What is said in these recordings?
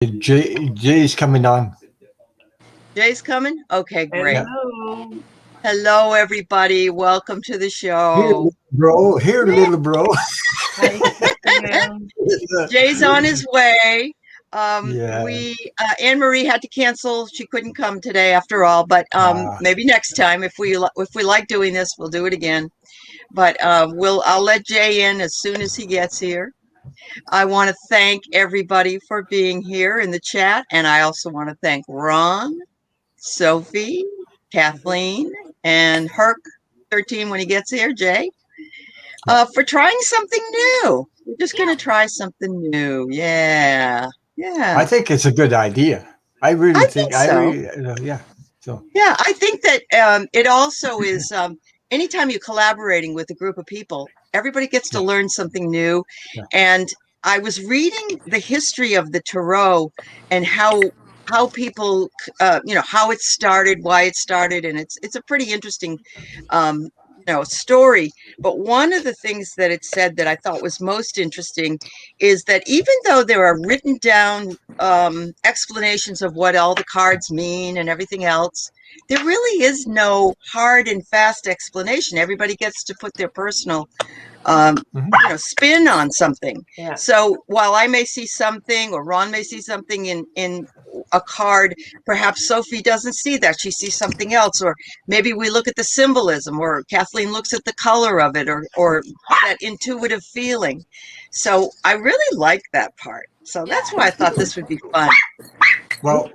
Jay's coming on. Jay's coming? Okay, great. Hello. Hello, everybody. Welcome to the Here, show. bro. Here, little bro. Hi, Kathleen. Jay's on his way. Yeah. Anne Marie had to cancel. She couldn't come today after all, but maybe next time if we like doing this, we'll do it again. But I'll let Jay in as soon as he gets here. I want to thank everybody for being here in the chat, and I also want to thank Ron, Sophie, Kathleen, and Herc13 when he gets here, Jay, for trying something new. We're just going to try something new. Yeah. I think it's a good idea. I really think so. Yeah. So. Yeah, I think that it also is anytime you're collaborating with a group of people, everybody gets to learn something new. Yeah. And I was reading the history of the tarot and how people, how it started, why it started, and it's a pretty interesting, story. But one of the things that it said that I thought was most interesting is that even though there are written down explanations of what all the cards mean and everything else, there really is no hard and fast explanation. Everybody gets to put their personal spin on something. Yeah. So while I may see something or Ron may see something in a card, perhaps Sophie doesn't see that. She sees something else, or maybe we look at the symbolism, or Kathleen looks at the color of it, or that intuitive feeling. So I really like that part. So that's why I thought this would be fun. Well,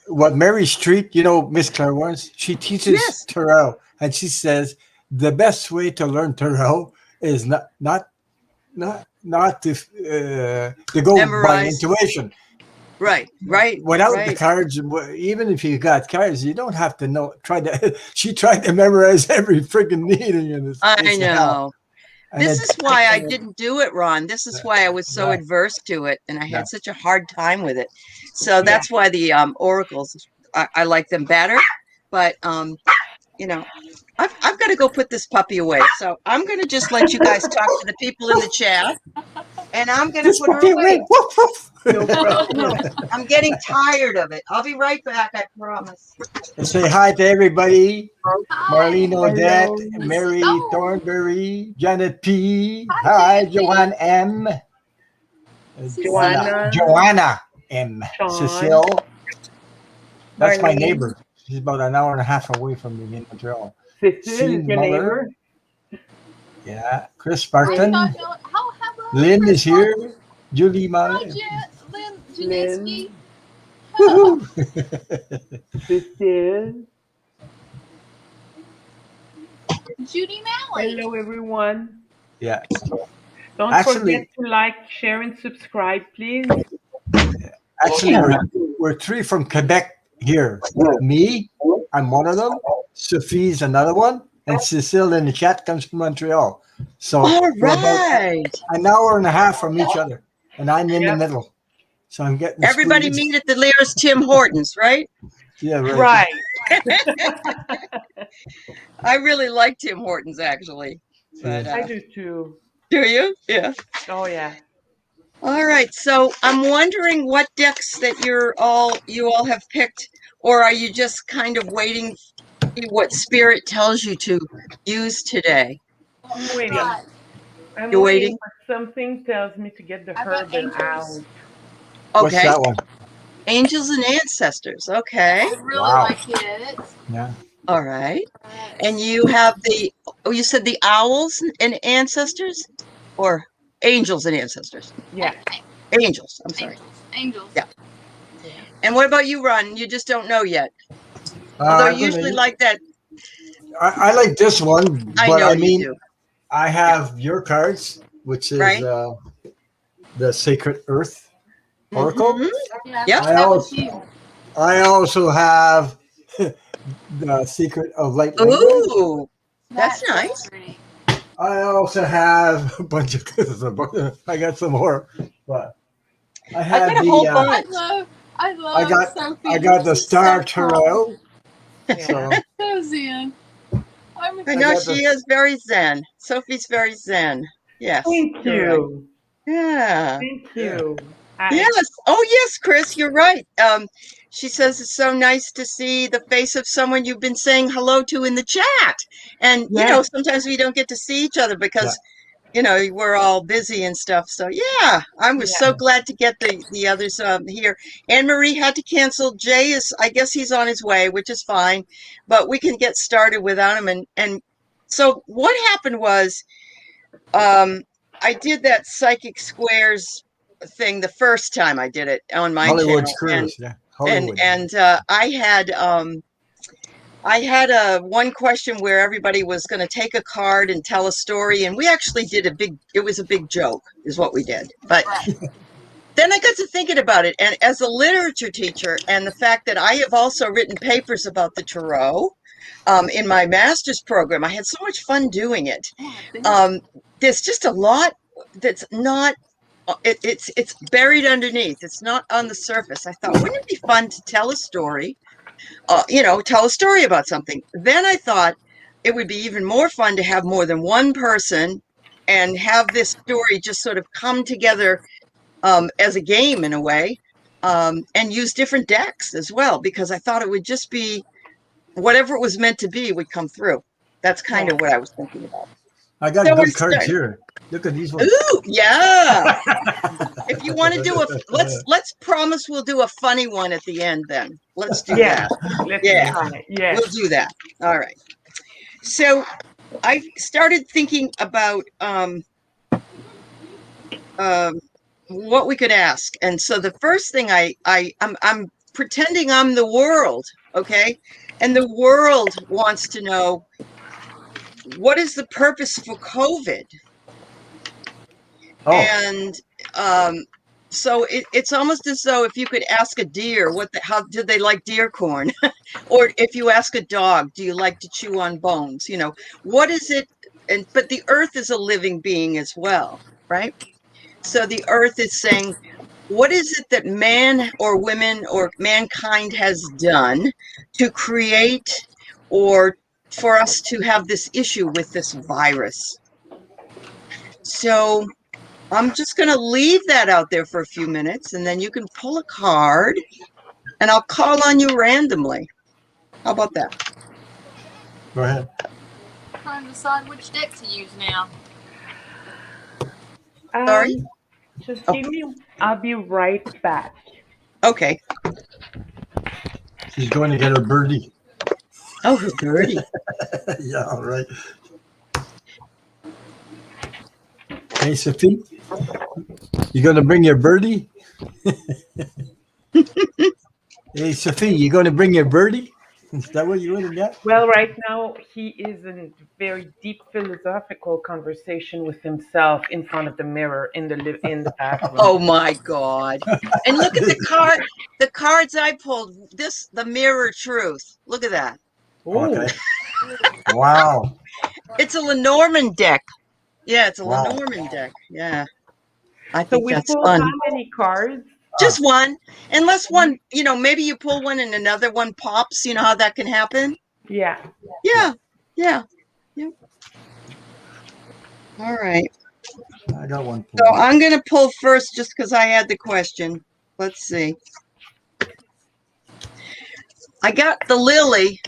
what Mary Street, Miss Clairvoyance, she teaches tarot, and she says the best way to learn tarot is not to go Memorize. by intuition. Right. Without the cards, even if you got cards, you don't have to know. She tried to memorize every freaking needle in this. I know. This is why I didn't do it, Ron. This is why I was so adverse to it, and I had such a hard time with it. So that's why the oracles, I like them better. But I've got to go put this puppy away. So I'm going to just let you guys talk to the people in the chat, and I'm going to put her away. No problem. I'm getting tired of it. I'll be right back, I promise. Say hi to everybody. Hi. Marlene Odette, Mary Thornberry, Janet P. Hi, Joanne M. Joanna M. Sean. Cecile. That's my Marlene. neighbor. She's about an hour and a half away from me in Montreal. Cecile is your neighbor. Yeah. Chris Barton. Lynn is here. Julie Molly. Lynn. Cecile. Judy Malley. Hello, everyone. Yeah. Don't forget to like, share, and subscribe, please. Actually, we're three from Quebec here. Me, I'm one of them. Sophie's another one. And Cecile in the chat comes from Montreal. So all right. An hour and a half from each other. And I'm in the middle. So I'm getting everybody meet at the nearest Tim Hortons, right? Yeah, right. I really like Tim Hortons, actually. But, I do too. Do you? Yeah. Oh, yeah. All right. So I'm wondering what decks that you all have picked, or are you just kind of waiting to see what Spirit tells you to use today? I'm waiting. You're waiting? But something tells me to get the herbal out. Okay. What's that one? Angels and Ancestors. Okay. I really like it. Yeah. All right. And you have you said the Owls and Ancestors? Or Angels and Ancestors? Yeah. Angels. I'm sorry. Angels. Yeah. And what about you, Ron? You just don't know yet. Although you usually like that. I like this one. I but know you do. I have your cards, which is the Sacred Earth Oracle. Mm-hmm. Yeah. I also have the Secret of Light. Ooh, that's nice. I also have a bunch of. I got some more, but I have got a whole bunch. I got the Star Tarot. So zen. I know she is very zen. Sophie's very zen. Yes. Thank you. Yeah. Thank you. Yes. Oh, yes, Chris, you're right. She says it's so nice to see the face of someone you've been saying hello to in the chat. And, sometimes we don't get to see each other because, we're all busy and stuff. So, yeah, I was so glad to get the others here. Anne Marie had to cancel. Jay I guess he's on his way, which is fine. But we can get started without him. And so what happened was I did that Psychic Squares thing the first time I did it on my Hollywood channel, Squares, Hollywood. and I had a one question where everybody was going to take a card and tell a story, and we actually did it was a big joke, is what we did. But then I got to thinking about it, and as a literature teacher, and the fact that I have also written papers about the tarot in my master's program, I had so much fun doing it. There's just a lot that's not. It's buried underneath. It's not on the surface. I thought, wouldn't it be fun to tell a story? Tell a story about something. Then I thought it would be even more fun to have more than one person and have this story just sort of come together as a game in a way, and use different decks as well, because I thought it would just be whatever it was meant to be would come through. That's kind of what I was thinking about. I got good cards here. Look at these ones. Ooh, yeah. If you want to do let's promise we'll do a funny one at the end then. Let's do that. We'll do that. All right. So I started thinking about what we could ask. And so the first thing I'm pretending I'm the world, okay? And the world wants to know, what is the purpose for COVID? And so it's almost as though if you could ask a deer, how did they like deer corn? Or if you ask a dog, do you like to chew on bones? What is it? But the earth is a living being as well, right? So the earth is saying, what is it that man or women or mankind has done to create or for us to have this issue with this virus? So I'm just going to leave that out there for a few minutes, and then you can pull a card, and I'll call on you randomly. How about that? Go ahead. I'm trying to decide which deck to use now. Sorry? Just give me, I'll be right back. Okay. She's going to get her birdie. Oh, her birdie. Yeah, all right. Hey, Sophie, you going to bring your birdie? Hey, Sophie, you going to bring your birdie? Is that what you want to get? Well, right now he is in very deep philosophical conversation with himself in front of the mirror in the bathroom. Oh my God! And look at the cards I pulled. The mirror truth. Look at that. Okay. Wow. It's a Lenormand deck. Yeah, it's a Lenormand deck. Yeah. I think that's fun. How many cards? Just one. Unless one, maybe you pull one and another one pops. You know how that can happen? Yeah. Yeah. All right. I got one. So I'm going to pull first just because I had the question. Let's see. I got the lily.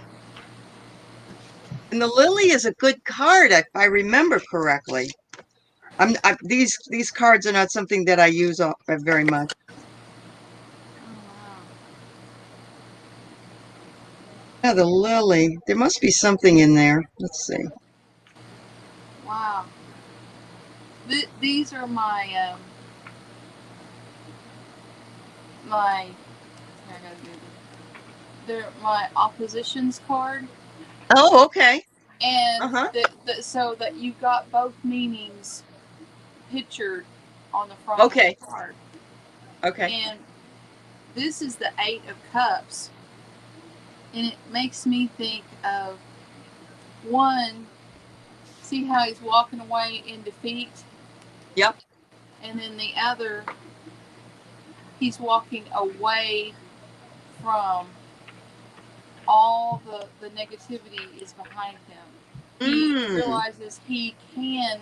And the lily is a good card, if I remember correctly. These cards are not something that I use very much. Yeah, the lily. There must be something in there. Let's see. Wow. These are my they're my oppositions card. Oh, okay. And so that you got both meanings pictured on the front of the card. Okay. And this is the 8 of Cups. And it makes me think of one, see how he's walking away in defeat? Yep. And then the other, he's walking away from all the negativity is behind him. He realizes he can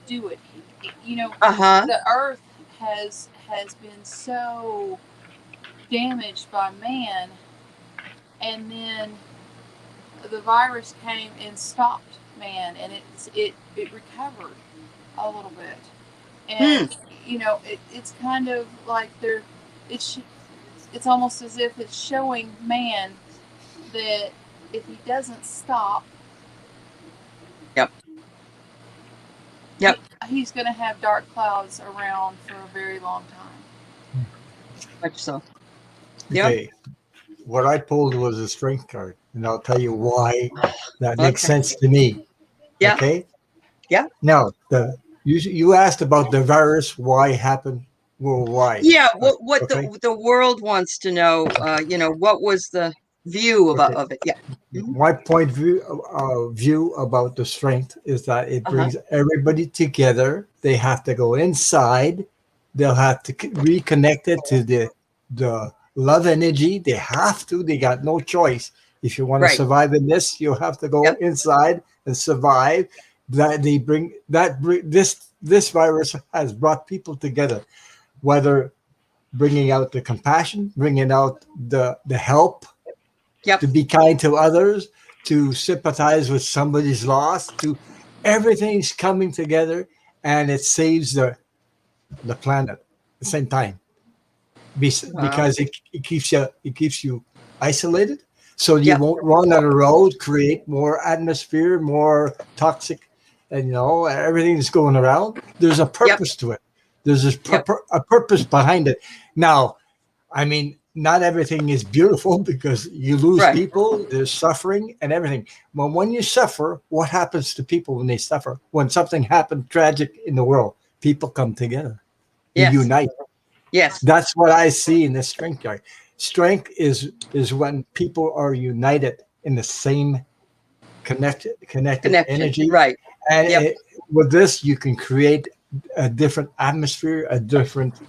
do it. The earth has has been so damaged by man, and then the virus came and stopped man, and it recovered a little bit, and it's kind of like it's almost as if it's showing man that if he doesn't stop, Yep. he's going to have dark clouds around for a very long time. Much so. Okay. What I pulled was a strength card, and I'll tell you why that makes sense to me. Yeah. Okay. Yeah. Now, you asked about the virus, why it happened worldwide. Yeah. What the world wants to know, what was the view of it? Yeah. My point view about the strength is that it brings everybody together. They have to go inside. They'll have to reconnect it to the love energy. They have to. They got no choice. If you want to survive in this, you have to go inside and survive. This virus has brought people together, whether bringing out the compassion, bringing out the help, to be kind to others, to sympathize with somebody's loss, to everything's coming together, and it saves the planet at the same time. Because it keeps you isolated, so you won't run on the road, create more atmosphere, more toxic, and everything's going around. There's a purpose to it. There's a purpose behind it. Now, I mean, not everything is beautiful because you lose people, there's suffering and everything. But when you suffer, what happens to people when they suffer? When something happens tragic in the world, people come together. They unite. Yes. That's what I see in this strength card. Strength is when people are united in the same connected energy. Right. And with this, you can create a different atmosphere, a different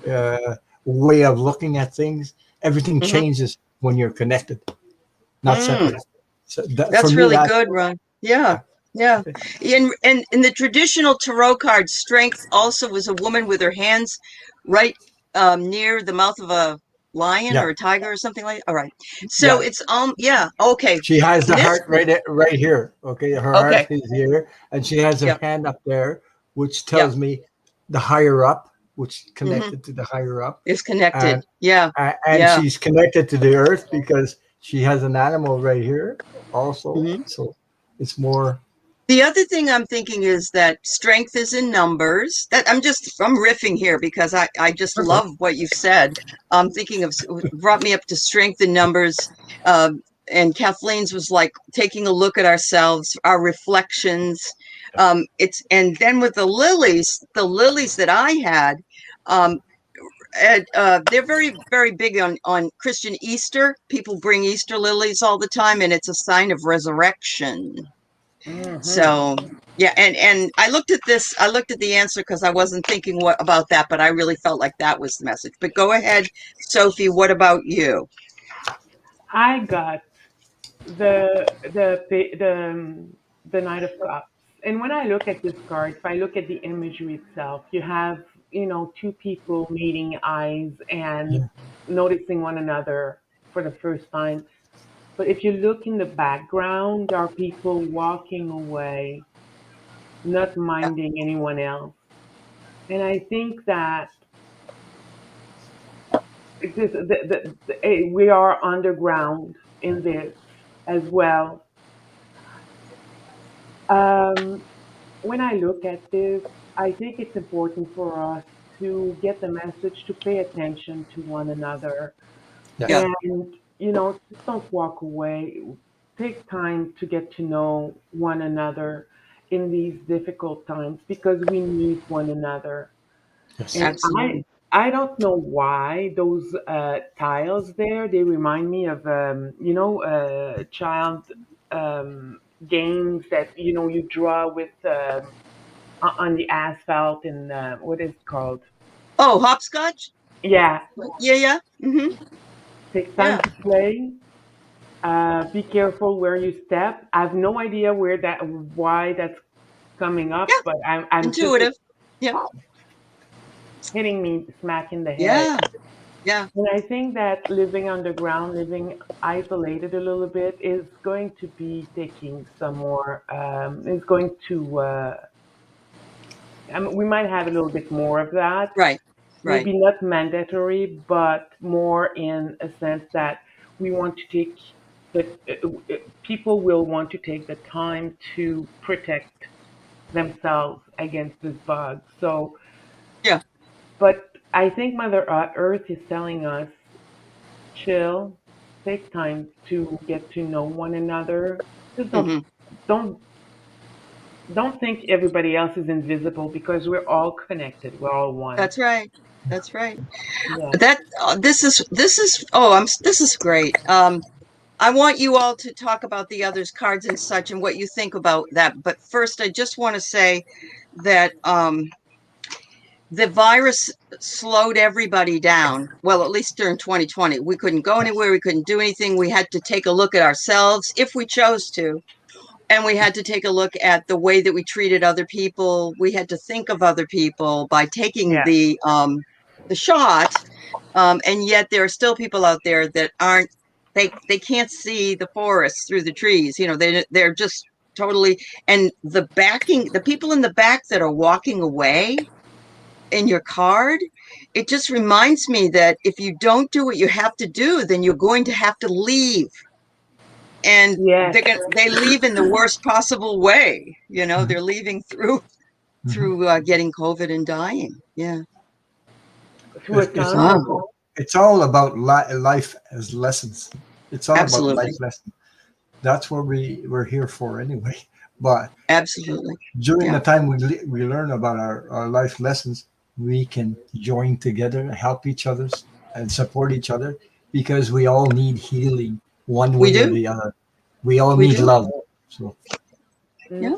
way of looking at things. Everything changes when you're connected, not separate. So that's really good, Ron. Yeah. In the traditional tarot card, strength also was a woman with her hands right near the mouth of a lion or a tiger or something like that. All right. So it's okay. She has the heart right here. Okay, her heart is here, and she has her hand up there, which tells me the higher up, which connected to the higher up. Is connected. And she's connected to the earth because she has an animal right here also. So it's more. The other thing I'm thinking is that strength is in numbers. That I'm riffing here because I just love what you've said. I'm thinking of brought me up to strength in numbers. And Kathleen's was like taking a look at ourselves, our reflections. And then with the lilies that I had, they're very, very big on Christian Easter. People bring Easter lilies all the time, and it's a sign of resurrection. So and I looked at the answer because I wasn't thinking about that, but I really felt like that was the message. But go ahead, Sophie, what about you? I got the Knight of Cups. And when I look at this card, if I look at the imagery itself, you have, two people meeting eyes and noticing one another for the first time. But if you look in the background, there are people walking away, not minding anyone else. And I think that we are underground in this as well. When I look at this, I think it's important for us to get the message to pay attention to one another. And, just don't walk away. Take time to get to know one another in these difficult times because we need one another. Yes. And Absolutely. I don't know why those tiles there, they remind me of, child games that, you draw with on the asphalt and what is it called? Oh, hopscotch? Yeah, Yeah. take time to play. Be careful where you step. I have no idea why that's coming up, but I'm intuitive. just. hitting me smack in the head. Yeah. Yeah. And I think that living underground, living isolated a little bit, is going to be taking some more. Is going to. I mean, we might have a little bit more of that. Right. Right. Maybe not mandatory, but more in a sense that we want to take people will want to take the time to protect themselves against this bug. So, Yeah. but I think Mother Earth is telling us, chill, take time to get to know one another. Just Hmm. don't don't think everybody else is invisible because we're all connected. We're all one. That's right. That's right. Yeah. That this is oh this is great. I want you all to talk about the others cards and such and what you think about that. But first, I just want to say that the virus slowed everybody down. Well, at least during 2020, we couldn't go anywhere. We couldn't do anything. We had to take a look at ourselves if we chose to. And we had to take a look at the way that we treated other people. We had to think of other people by taking Yeah. the shot. And yet there are still people out there that aren't, they can't see the forest through the trees. You know, they're just totally, and the people in the back that are walking away in your card, it just reminds me that if you don't do what you have to do, then you're going to have to leave. And Yes. they leave in the worst possible way. You know, they're leaving through getting COVID and dying. Yeah. Through a It's, it's tunnel. all it's all about life as lessons. It's all about Absolutely. life lessons. That's what we're here for anyway. But Absolutely. during Yeah. the time we learn about our life lessons, we can join together, help each other, and support each other because we all need healing one We way or do. the other. We all We need do. love. So Yeah.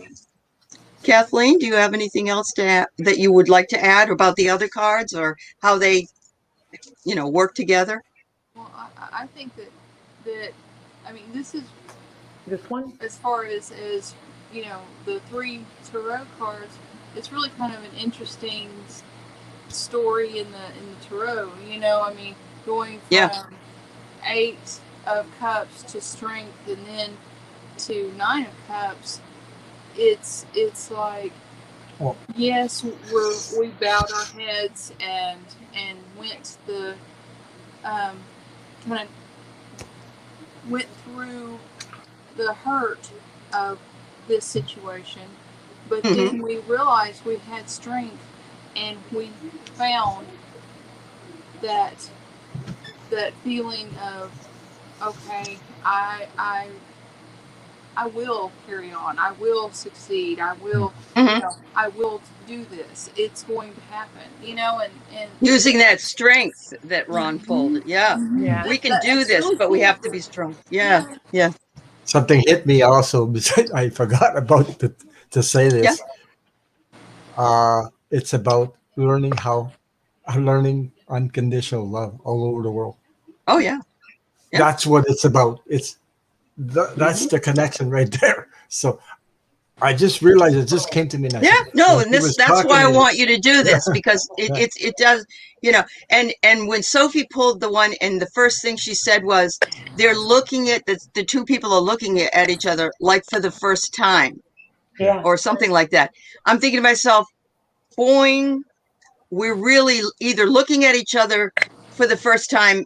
Kathleen, do you have anything else to add, that you would like to add about the other cards or how they, work together? Well, I think that I mean, this is This one? as far as the three tarot cards. It's really kind of an interesting story in the tarot. I mean, going from 8 of Cups to Strength and then to 9 of Cups. It's like, yes, we bowed our heads and went the kind of went through the hurt of this situation, but then we realized we had strength and we found that feeling of, okay, I will carry on. I will succeed. I will, I will do this. It's going to happen, and using that strength that Ron pulled. Yeah. Yeah. We can do this, really but we cool. have to be strong. Yeah. Yeah. something hit me also. Besides, I forgot about to say this. It's about learning unconditional love all over the world. Oh, yeah. Yeah. That's what it's about. That's the connection right there. So I just realized it just came to me now. Yeah, no, and that's why I talking, want you to do this because it does, and when Sophie pulled the one and the first thing she said was they're looking at the two people are looking at each other like for the first time or something like that. I'm thinking to myself, boing, we're really either looking at each other for the first time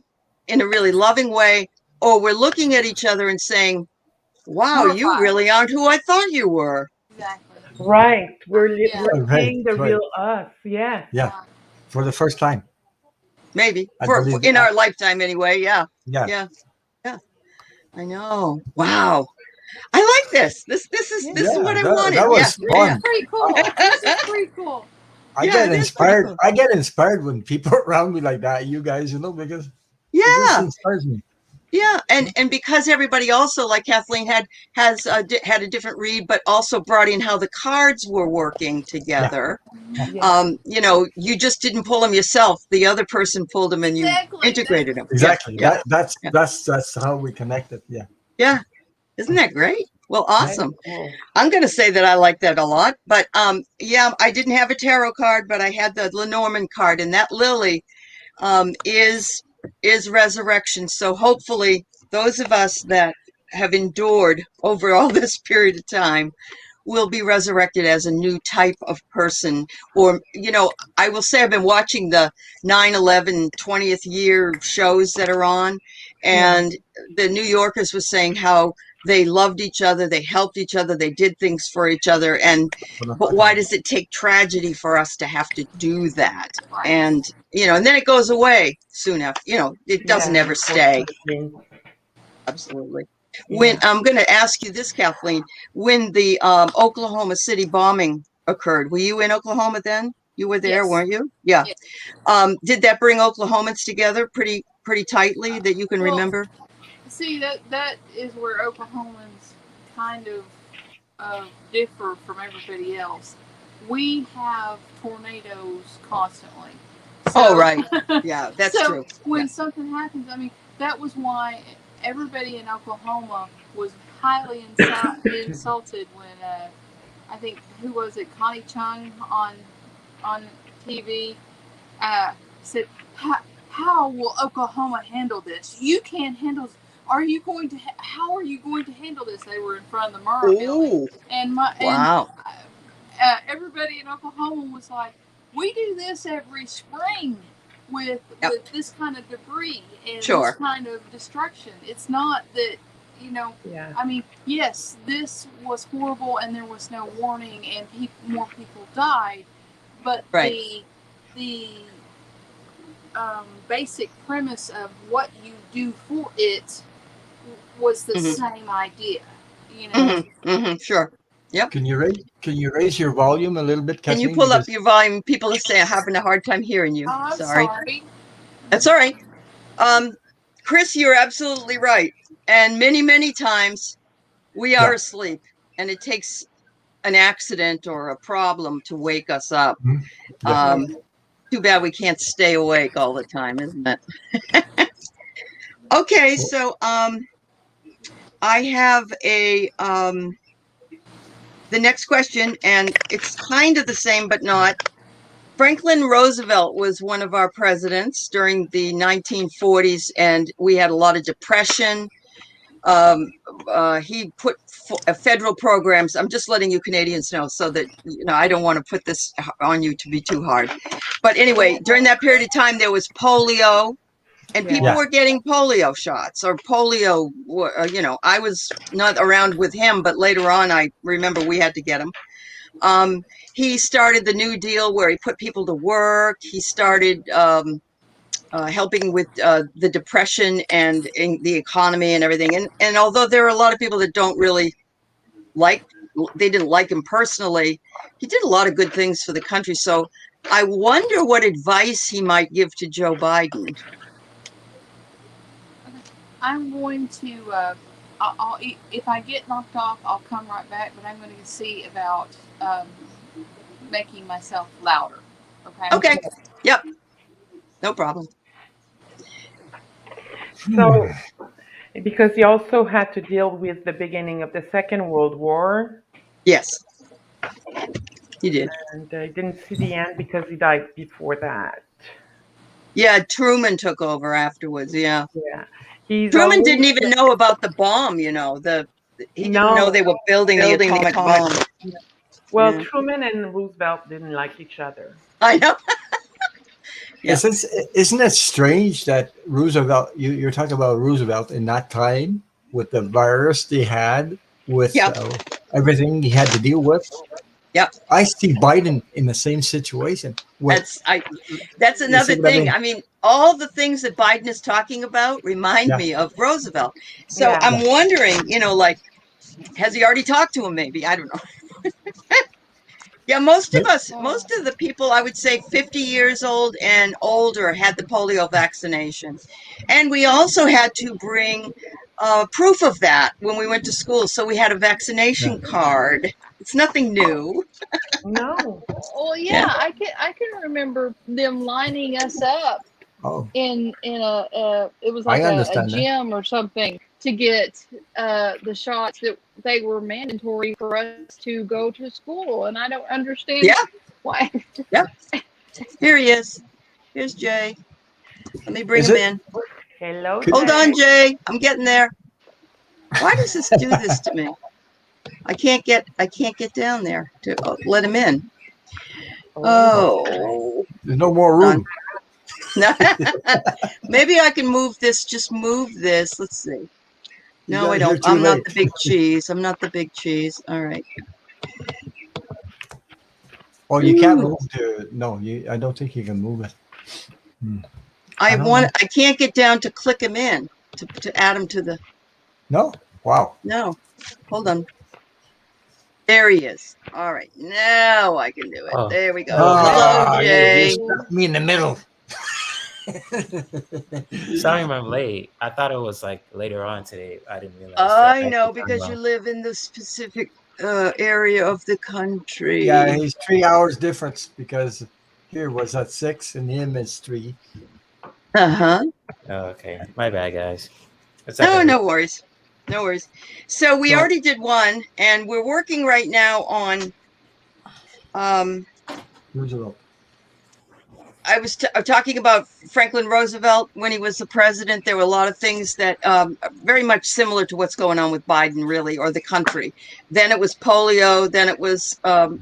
in a really loving way, or we're looking at each other and saying, wow, you really aren't who I thought you were. Exactly. Right. We're Right, seeing the right. real us. Yeah. Yeah, for the first time. Maybe I for believe in that. our lifetime anyway. Yeah. Yeah. Yeah. Yeah. I know. Wow. I like this. This is what I wanted. That was fun. Pretty cool. This is pretty cool. I Yeah, get it is inspired. pretty cool. I get inspired when people around me like that. You guys, because it Yeah. just inspires me. Yeah, and because everybody also, like Kathleen, had a different read, but also brought in how the cards were working together. Yeah. You just didn't pull them yourself. The other person pulled them, and you integrated them. Exactly. Yeah. That's how we connected. Yeah. Yeah. Isn't that great? Well, awesome. Cool. I'm going to say that I like that a lot. But yeah, I didn't have a tarot card, but I had the Lenormand card, and that lily is resurrection. So hopefully, those of us that have endured over all this period of time will be resurrected as a new type of person. Or, I will say I've been watching the 9/11 20th year shows that are on, and the New Yorkers was saying how they loved each other, they helped each other, they did things for each other. But why does it take tragedy for us to have to do that? Right. And, and then it goes away soon after, it doesn't ever stay. Absolutely. When I'm going to ask you this, Kathleen, when the Oklahoma City bombing occurred, were you in Oklahoma then? You were there, Yes. weren't you? Yeah. Yes. Did that bring Oklahomans together pretty tightly that you can remember? See, that is where Oklahomans kind of differ from everybody else. We have tornadoes constantly. So, right. Yeah, that's true. When something happens, I mean, that was why everybody in Oklahoma was highly insulted when I think, who was it, Connie Chung on TV said, how will Oklahoma handle this? You can't handle this. How are you going to handle this? They were in front of the Murrah building. And everybody in Oklahoma was like, we do this every spring with this kind of debris and this kind of destruction. It's not that, I mean, yes, this was horrible and there was no warning and more people died, but the basic premise of what you do for it was the same idea, Sure. Yep. Can you raise your volume a little bit, Kathleen? Can you pull up your volume? People are having a hard time hearing you. Oh, I'm sorry. That's all right. Chris, you're absolutely right. And many, many times we are asleep, and it takes an accident or a problem to wake us up. Too bad we can't stay awake all the time, isn't it? Okay, so I have the next question, and it's kind of the same, but not. Franklin Roosevelt was one of our presidents during the 1940s, and we had a lot of depression. He put federal programs. I'm just letting you Canadians know so that, I don't want to put this on you to be too hard. But anyway, during that period of time, there was polio. And people were getting polio shots or polio, I was not around with him, but later on, I remember we had to get them. He started the New Deal where he put people to work. He started helping with the depression and the economy and everything. And although there are a lot of people that don't really they didn't like him personally, he did a lot of good things for the country. So I wonder what advice he might give to Joe Biden. I'm going to, I'll if I get knocked off, I'll come right back, but I'm going to see about making myself louder. Okay? Okay. Yep. No problem. So, because he also had to deal with the beginning of the Second World War. Yes. He did. And I didn't see the end because he died before that. Yeah, Truman took over afterwards, Yeah. Truman didn't even know about the bomb, he didn't know they were building the atomic bomb. Well, Truman and Roosevelt didn't like each other. I know. Isn't it strange that Roosevelt, you're talking about Roosevelt in that time with the virus they had, with everything he had to deal with? Yep. I see Biden in the same situation. That's another thing. I mean, all the things that Biden is talking about remind me of Roosevelt. So I'm wondering, has he already talked to him? Maybe, I don't know. Yeah, most of the people, I would say 50 years old and older, had the polio vaccination. And we also had to bring proof of that when we went to school. So we had a vaccination card. It's nothing new. No. Well, I can remember them lining us up Oh, in a it was I like a understand that. gym or something to get the shots that they were mandatory for us to go to school, and I don't understand Yeah, why. yeah. Here he is. Here's Jay. Let me bring Is him it? in. Hello, Could, Hold Jay. on, Jay. I'm getting there. Why does this do this to me? I can't get down there to let him in. Oh, Oh, there's no more hold room. on. Maybe I can move this. Just move this. Let's see. You No, got I here don't. too I'm not late. the big cheese. I'm not the big cheese. All right. Oh, you can't Ooh. move the. No, you. I don't think you can move it. Hmm. I don't know. I can't get down to click him in to add him to the. No. Wow. No. Hold on. There he is. All right. Now I can do it. Oh, There we go. hello, Hello, guys. You Jay. stuck me in the middle. Sorry I'm late. I thought it was like later on today. I didn't realize that I I had know the time because you wrong. live in the specific area of the Yeah, country. he's 3 hours difference because here was at 6 and him is 3. Uh-huh. Oh, okay. My bad, guys. It's like No, a no worries. No worries. So we So already did one, and we're working right now on um Roosevelt. I was talking about Franklin Roosevelt when he was the president. There were a lot of things that very much similar to what's going on with Biden, really, or the country. Then it was polio. Then it was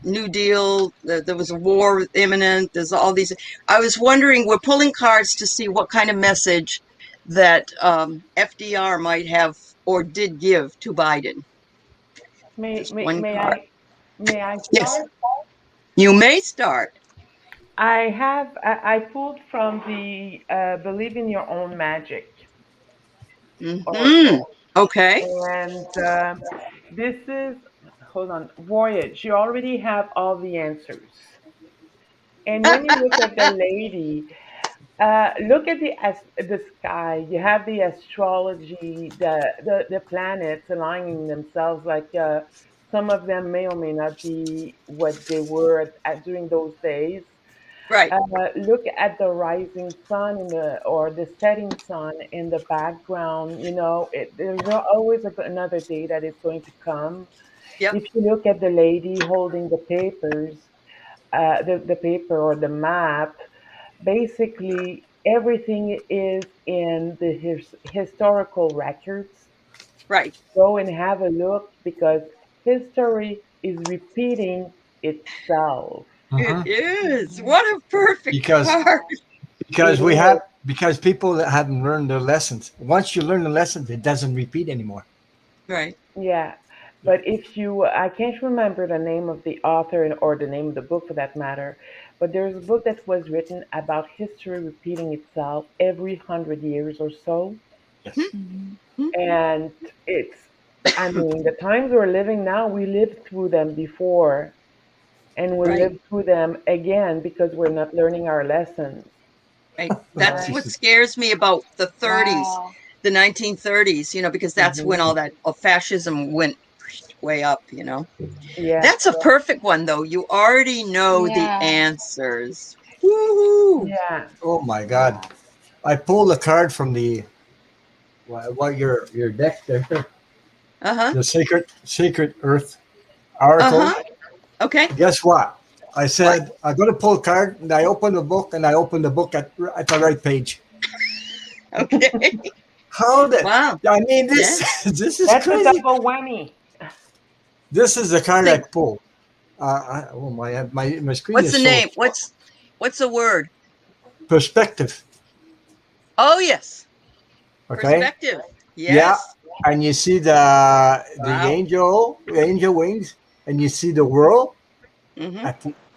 New Deal. There was a war imminent. There's all these. I was wondering, we're pulling cards to see what kind of message that FDR might have or did give to Biden. may Just may one may card. I may I Yes, start? you may start. I pulled from the Believe in Your Own Magic Hmm. oracle, Okay. and this is, hold on, Voyage. You already have all the answers, and when you look at the lady, look at the sky. You have the astrology, the planets aligning themselves. Like some of them may or may not be what they were during those days. Right. Look at the rising sun in the or the setting sun in the background. You know, there's always another day that is going to come. Yep. If you look at the lady holding the papers, the paper or the map, basically everything is in the historical records. Right. Go and have a look because history is repeating itself. It Mhm. is. What a perfect Because card. It we is. have because people that hadn't learned their lessons. Once you learn the lessons, it doesn't repeat anymore. Right. Yeah, but if you, I can't remember the name of the author or the name of the book for that matter, but there's a book that was written about history repeating itself every 100 years or so. Yes. And it's, I mean, the times we're living now, we lived through them before and we'll Right. live through them again because we're not learning our lessons. Right. That's Right. what scares me about the 30s, Wow. the 1930s, because that's when Hmm. all that fascism went way up, Yes. That's a perfect one, though. You already know the Yeah. answers. Woohoo. Yeah. Oh my God! Yeah. I pulled a card from the your deck there, Uh-huh. the Sacred Earth Oracle. Uh-huh. Okay. Guess what? I What? said I'm going to pull a card, and I opened the book, and I opened the book at the right page. Okay. How did? Wow. I mean, Yeah. this is That's a crazy. double whammy. This is the card I Think. pulled. Oh my screen What's is the so name? What's the word? perspective. Oh, yes. Okay. Perspective. Yeah, Yes. and you see the Wow. angel wings, and you see the world Mm-hmm.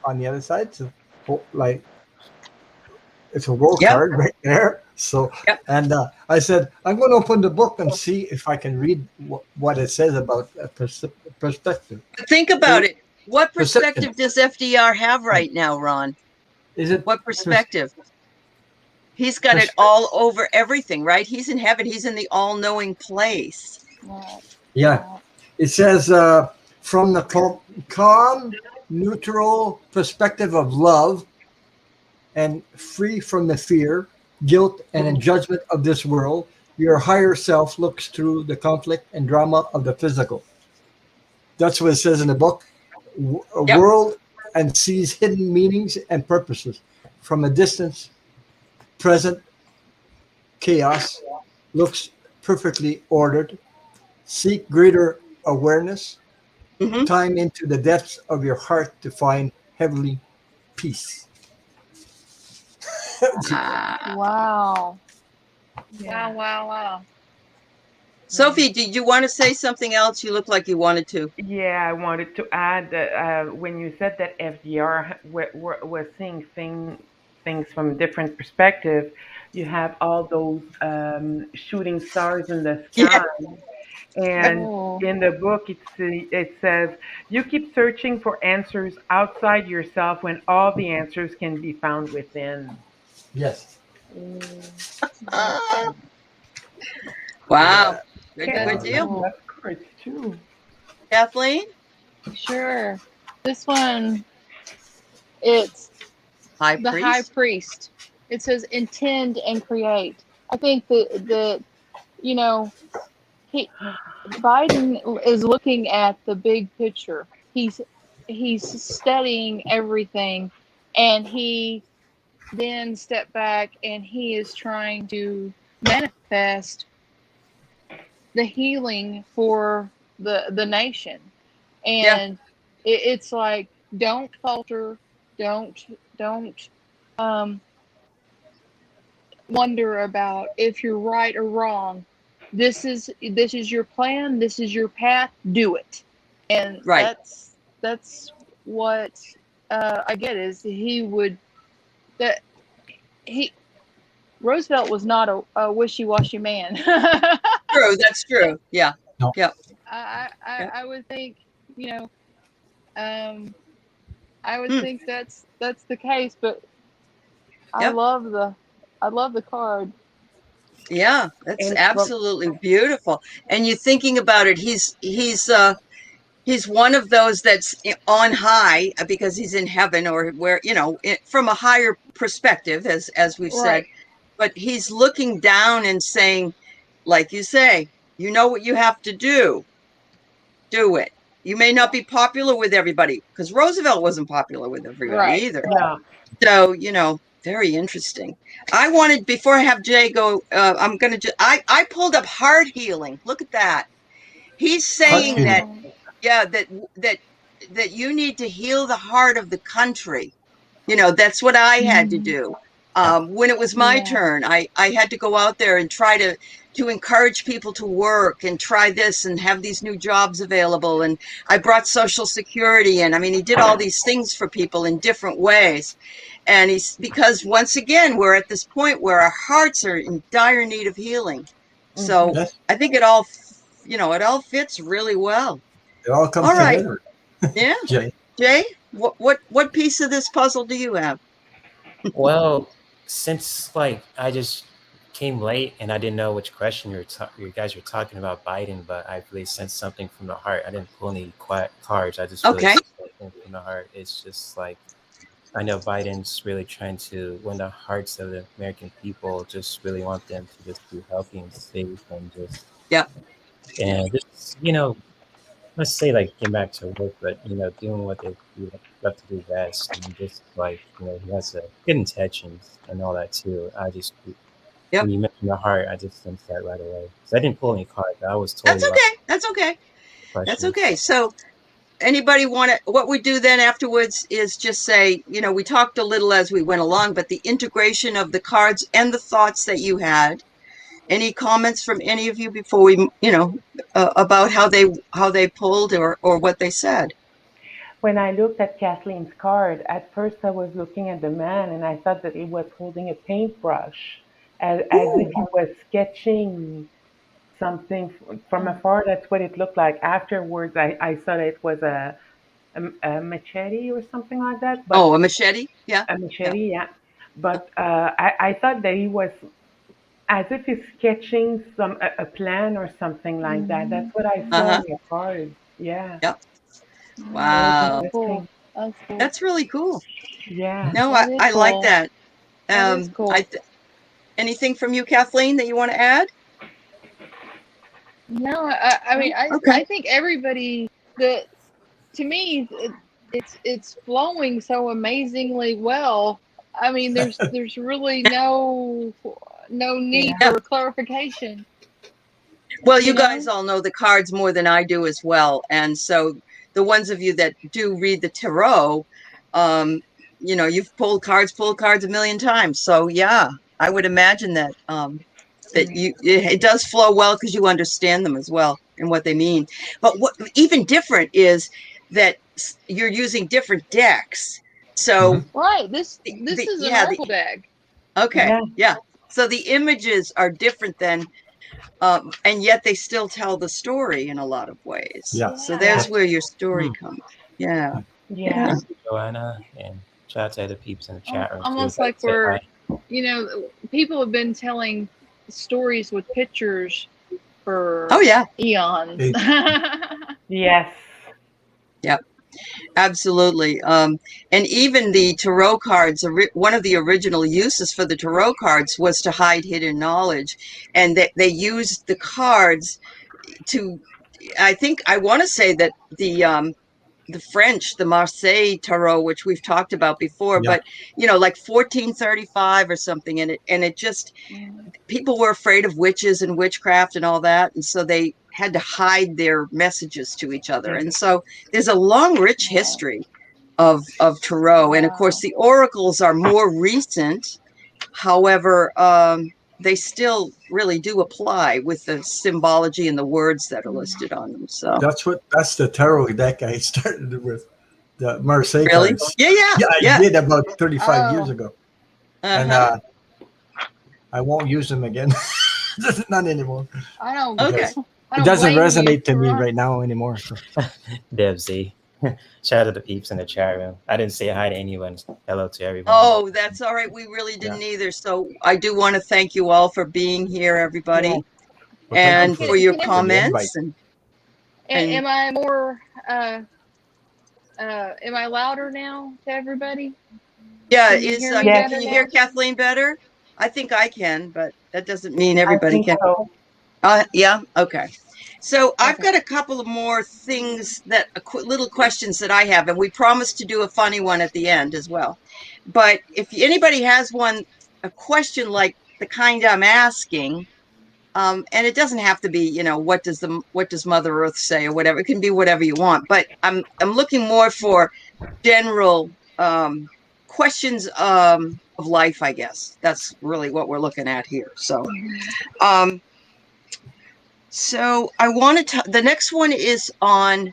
on the other side. So, like it's a world Yep. card right there. So, Yep. and I said I'm going to open the book and see if I can read what it says about perspective. Think about it. What Perception. perspective does FDR have right now, Ron? Is it? What Pers- perspective? He's got it pers- all over everything, right? He's in heaven. He's in the all-knowing place. Right. yeah. Right. It says from the calm, neutral perspective of love and free from the fear, guilt, and in judgment of this world, your higher self looks through the conflict and drama of the physical. That's what it says in the book. A Yep. world and sees hidden meanings and purposes from a distance. Present chaos looks perfectly ordered. Seek greater awareness. Mm-hmm. Time into the depths of your heart to find heavenly peace. Wow. Yeah. Wow. Sophie, did you want to say something else? You look like you wanted to. Yeah, I wanted to add that when you said that FDR was seeing things from a different perspective, you have all those shooting stars in the Yeah. sky. And Oh. in the book, it says, you keep searching for answers outside yourself when all the answers can be found within. Yes. Ah, wow. Yeah. Good Kathleen deal. has left cards too. Kathleen? Sure. This one, it's High the high priest? priest. It says intend and create. I think that you know he Biden is looking at the big picture. He's studying everything, and he then stepped back and he is trying to manifest the healing for the nation. Yeah. And it's like, don't falter, don't um wonder about if you're right or wrong. This is your plan, this is your path, do it. And Right. that's what I get is that he Roosevelt was not a wishy-washy man. True. That's true. Yeah. No. Yeah. I Yeah. I would think, you know, um, I would Hmm. think that's the case, but I Yep. love the I love the card. Yeah. That's And from absolutely beautiful. And you thinking about it, he's one of those that's on high because he's in heaven or where, from a higher perspective, as we've said, Right. but he's looking down and saying, like you say, you know what you have to do it. You may not be popular with everybody because Roosevelt wasn't popular with everybody Right. either. yeah, So, very interesting. I wanted, before I have Jay go, I'm going to, I pulled up heart healing. Look at that. He's Heart saying healing. that, Oh, yeah, that you need to heal the heart of the country. That's what I had to mm, do. Yeah. When it was my yeah. turn, I had to go out there and try to encourage people to work and try this and have these new jobs available. And I brought Social Security in. I mean, he did all these things for people in different ways. And because once again, we're at this point where our hearts are in dire need of healing. So Yes. I think it all fits really well. It all comes All right. together. Yeah. Jay. Jay, what piece of this puzzle do you have? Well, since like I just came late and I didn't know which question you guys were talking about Biden, but I really sensed something from the heart. I didn't pull any cards. I just really Okay. sensed something from the heart. It's just like I know Biden's really trying to win the hearts of the American people. Just really want them to just be healthy and safe Yep. and just let's say like getting back to work, but doing what they love to do best, and just like he has good intentions and all that too. I just Yep. when you mentioned the heart, I just sensed that right away. So I didn't pull any cards. I was That's totally lost okay. That's okay. in the That's questions. okay. So anybody want to, what we do then afterwards is just say, we talked a little as we went along, but the integration of the cards and the thoughts that you had. Any comments from any of you before we, about how they pulled or what they said? when I looked at Kathleen's card, at first I was looking at the man and I thought that he was holding a paintbrush, as if he Ooh. was sketching something from afar. That's what it looked like. Afterwards, I saw that it was a machete or something like that, but Oh, a machete? Yeah. a Yeah. machete, yeah. But I thought that he was as if he's sketching a plan or something like that. Mm-hmm. That's what I saw Uh-huh. in your card. Yeah, Yep. that was Wow. That's cool. interesting. That's cool. That's really cool. Yeah. No, That is I like cool. that. That is I cool. Anything from you, Kathleen, that you want to add? No, I mean, Okay. I think everybody that, to me, it's flowing so amazingly well. I mean, there's really no need Yeah. for clarification. Well, you guys all know the cards more than I do as well. And so the ones of you that do read the tarot, you know, you've pulled cards a million times. So yeah, I would imagine that that it does flow well because you understand them as well and what they mean. But what even different is that you're using different decks. So Right, this is an oracle deck. Okay, yeah. So the images are different than, and yet they still tell the story in a lot of ways. Yeah. So there's where your story comes. Yeah. Yeah. Joanna, and shout out to the peeps in the chat room. Almost too. like Say we're, hi. you know, people have been telling stories with pictures for Oh yeah. eons. Yes. Yep. Absolutely. And even the tarot cards, one of the original uses for the tarot cards was to hide hidden knowledge. And they used the cards to, I want to say that the French, the Marseille tarot, which we've talked about before, Yeah. but you know, like 1435 or something, and it just, people were afraid of witches and witchcraft and all that, and so they had to hide their messages to each other. And so there's a long, rich history of tarot, and of course the oracles are more recent. However, they still really do apply with the symbology and the words that are listed on them. So That's the tarot deck I started with, the Marseille really, cards. yeah, I did about 35 years Oh. ago, and I won't use them again. Not anymore. I don't. Okay. I It don't doesn't blame resonate you to me for- right now anymore. So. Dev Z. Shout out to the peeps in the chat room. I didn't say hi to anyone. Hello to everyone. Oh, that's all right. We really didn't either. So I do want to thank you all for being here, everybody, Well, and thank you for your Can comments. Am I more? Am I louder now to everybody? Yeah, Can you is hear me better can you now? hear Kathleen better? I think I can, but that doesn't mean I everybody think can. so. Yeah, okay. So I've Okay. got a couple of more things that little questions that I have, and we promised to do a funny one at the end as well. But if anybody has a question like the kind I'm asking, and it doesn't have to be, you know, what does Mother Earth say or whatever. It can be whatever you want. But I'm looking more for general questions of life, I guess. That's really what we're looking at here. So, so I want to. The next one is on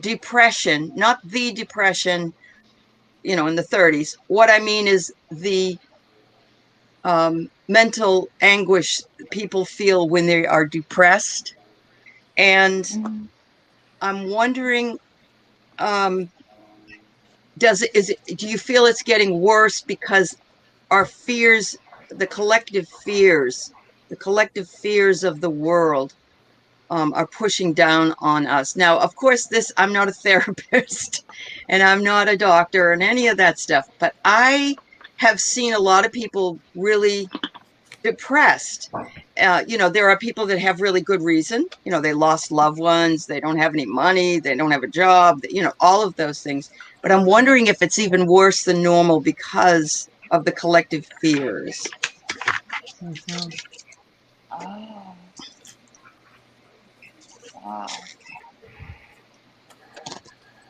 depression, not the depression, you know, in the 30s. What I mean is the mental anguish people feel when they are depressed, and I'm wondering, do you feel it's getting worse because our fears, the collective fears of the world are pushing down on us. Now, of course, I'm not a therapist and I'm not a doctor and any of that stuff, but I have seen a lot of people really depressed. You know, there are people that have really good reason. You know, they lost loved ones, they don't have any money, they don't have a job, you know, all of those things. But I'm wondering if it's even worse than normal because of the collective fears. Oh. Wow.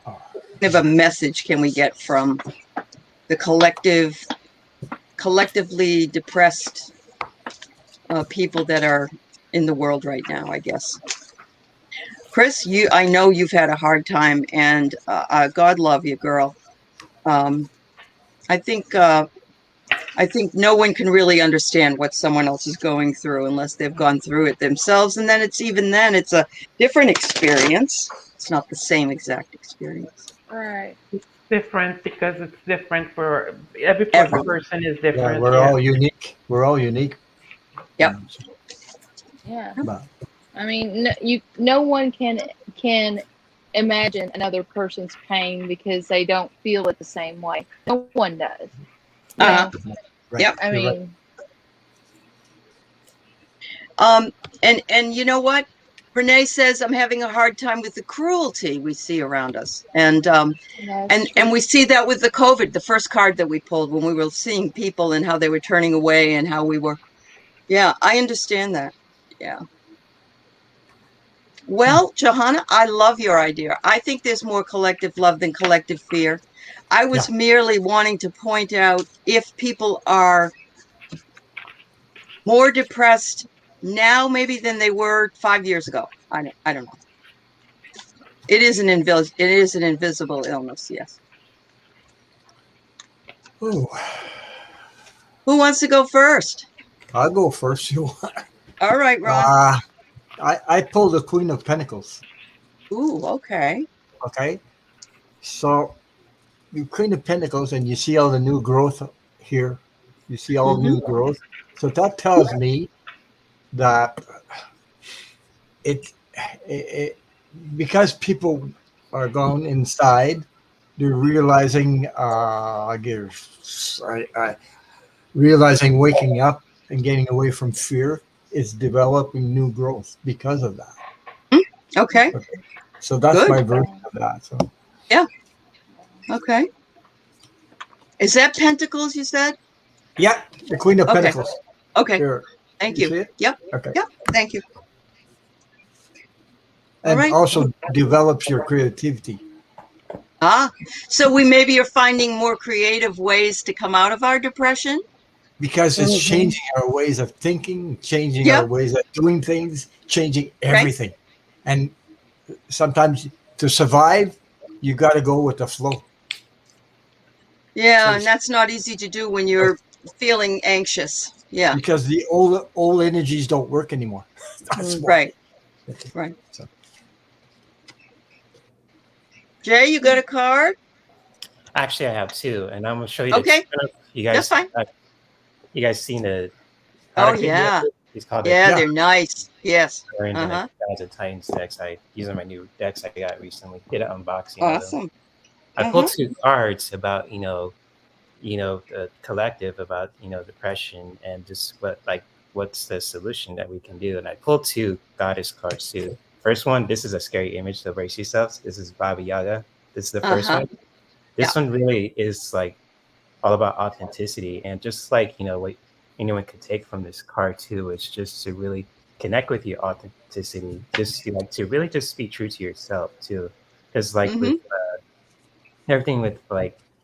What kind of a message can we get from the collectively depressed people that are in the world right now, I guess? Chris, I know you've had a hard time, and God love you, girl. I think no one can really understand what someone else is going through unless they've gone through it themselves. And then it's a different experience. It's not the same exact experience. Right. It's different because it's different for every Everyone. person is Yeah, different. we're all unique. We're all unique. Yep. Yeah. But, I mean, no one can imagine another person's pain because they don't feel it the same way. No one does. You know? right. Yep. I You're mean, And you know what? Renee says I'm having a hard time with the cruelty we see around us, and we see that with the COVID, the first card that we pulled when we were seeing people and how they were turning away and how we were. Yeah, I understand that. Yeah. Well, Johanna, I love your idea. I think there's more collective love than collective fear. I was merely wanting to point out if people are more depressed now maybe than they were 5 years ago. I don't know. It is an invisible illness, yes. Ooh, Who wants to go first? I'll go first. All right, Ron. I pulled the Queen of Pentacles. Ooh, okay. Okay. So the Queen of Pentacles, and you see all the new growth here. You see all new growth. So that tells me that it because people are gone inside, they're realizing realizing waking up and getting away from fear is developing new growth because of that. Okay. So that's Good. my version of that. So yeah. Okay. Is that Pentacles you said? yeah, the Queen of Pentacles. Okay. Here. Thank you. See it? Yep. Okay. Yep. Thank you. And also develops your creativity. So we maybe are finding more creative ways to come out of our depression? Because it's changing our ways of thinking, changing our ways of doing things, changing everything. And sometimes to survive, you got to go with the flow. Yeah, and that's not easy to do when you're feeling anxious. Yeah. Because the old energies don't work anymore. That's why. Right. So. Jay, you got a card? Actually, I have two, and I'm gonna show you. Okay. You guys, that's fine. You guys seen the? Oh yeah. He's called they're nice. Yes. Wearing the Gods of Titans decks. Using my new decks I got recently. Did an unboxing. Awesome. I pulled two cards about the collective, about depression, and just what's the solution that we can do. And I pulled two goddess cards too. First one, this is a scary image, so brace yourselves. This is Baba Yaga. This is the first one. This one really is like all about authenticity, and just what anyone could take from this card too is just to really connect with your authenticity, just to really just be true to yourself too. Because with everything with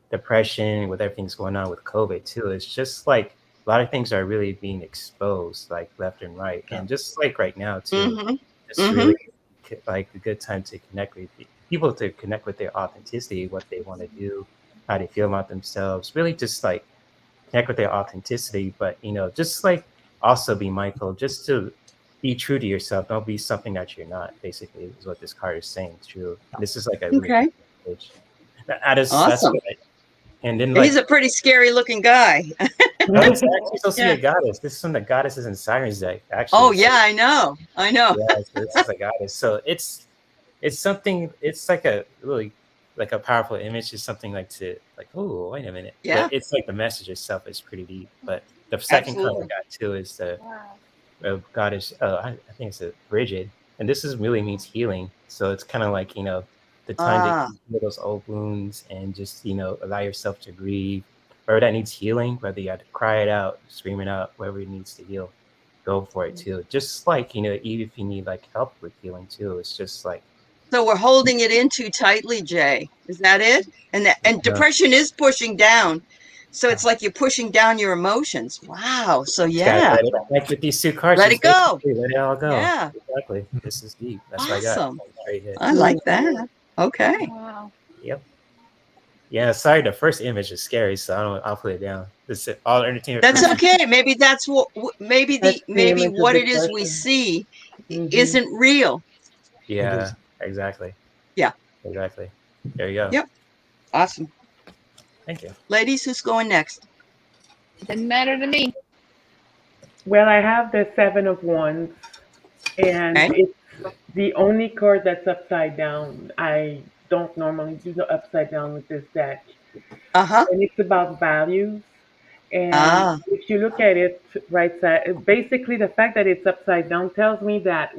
depression, with everything's going on with COVID too, it's just a lot of things are really being exposed left and right, and just right now too. It's really a good time to connect with people, to connect with their authenticity, what they want to do, how they feel about themselves, really just connect with their authenticity, but just also be mindful, just to be true to yourself. Don't be something that you're not, basically, is what this card is saying. It's true. This is a really good message. Awesome. That's good. And then he's a pretty scary looking guy. No, it's actually supposed to be a goddess. This is from the Goddesses and Sirens deck, actually. Oh yeah, I know. Yeah, so this is a goddess. So it's something. It's a really a powerful image. It's something oh, wait a minute. Yeah. But it's the message itself is pretty deep. But the second card I got too is the goddess. I think it's a Bridget, and this really means healing. So it's kind of the time to heal those old wounds and just allow yourself to grieve. Wherever that needs healing, whether you have to cry it out, scream it out, wherever it needs to heal, go for it too. Just even if you need help with healing too, it's just So we're holding it in too tightly, Jay. Is that it? And depression is pushing down. So it's you're pushing down your emotions. Wow. So yeah. With these two cards, let it go. Let it all go. Yeah. Exactly. This is deep. That's awesome. what I got. I like that. Okay. Wow. Yep. Yeah, sorry, the first image is scary, so I'll put it down. This is all entertainment. That's okay. Maybe that's what maybe what it is we see isn't real. Yeah, exactly. Yeah. Exactly. There you go. Yep. Awesome. Thank you. Ladies, who's going next? Doesn't matter to me. Well, I have the Seven of Wands, and it's the only card that's upside down. I don't normally do the upside down with this deck. And it's about values. And if you look at it right side, basically the fact that it's upside down tells me that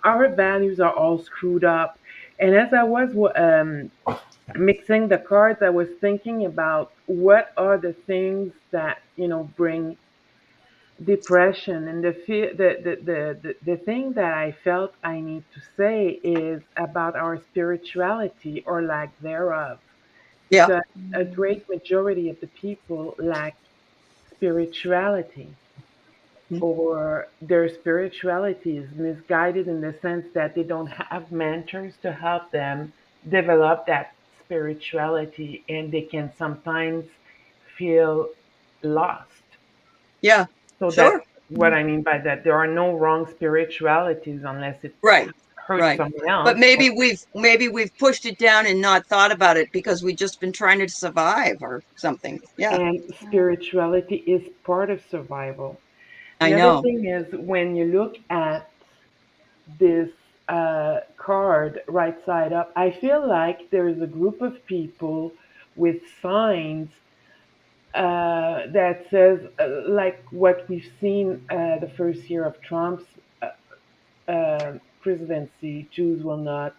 our values are all screwed up. And as I was mixing the cards, I was thinking about what are the things that bring depression, and the thing that I felt I need to say is about our spirituality or lack thereof, Yeah. because a great majority of the people lack spirituality, or their spirituality is misguided in the sense that they don't have mentors to help them develop that spirituality, and they can sometimes feel lost. Yeah. So that's Sure. what I mean by that. There are no wrong spiritualities unless it Right. hurts Right. someone But else. maybe we've pushed it down and not thought about it because we've just been trying to survive or something. Yeah. And spirituality is part of survival. I The other know. thing is when you look at this card right side up, I feel like there is a group of people with signs that says, like what we've seen the first year of Trump's presidency, Jews will not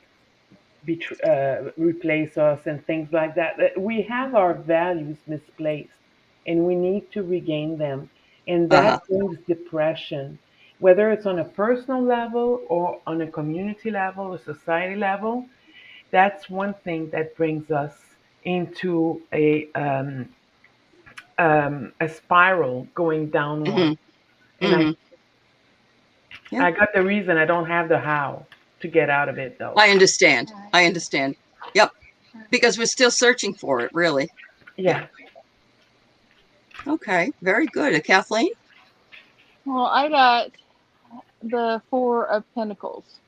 replace us and things like that. We have our values misplaced and we need to regain them. And Uh-huh. that brings depression, whether it's on a personal level or on a community level, a society level. That's one thing that brings us into a spiral going downward. Hmm. And Hmm. Yeah. I got the reason, I don't have the how to get out of it though. I understand. I understand. Yep. Because we're still searching for it, really. Yeah. Okay. Very good. Kathleen? Well, I got the Four of Pentacles,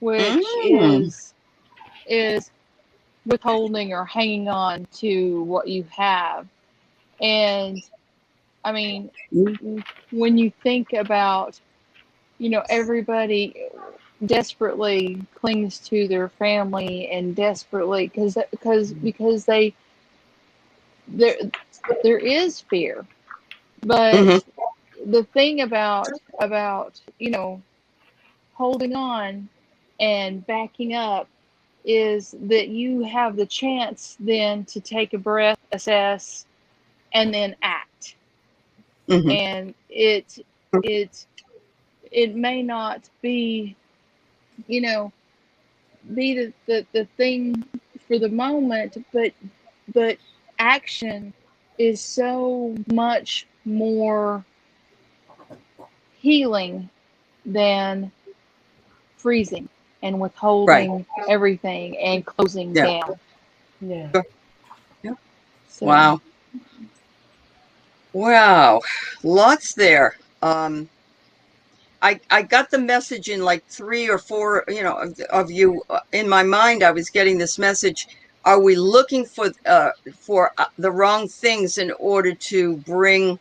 which Mm. is withholding or hanging on to what you have. And I mean, when you think about, everybody desperately clings to their family and desperately because there there is fear, Hmm. but the thing about holding on and backing up is that you have the chance then to take a breath, assess, and then act. Hmm. And it may not be, be the thing for the moment, but action is so much more healing than freezing and Right. withholding everything and closing Yeah. down. Yeah. Yeah. So, Wow. Wow. Lots there. I got the message in like 3 or 4, of you. In my mind, I was getting this message. Are we looking for the wrong things in order to bring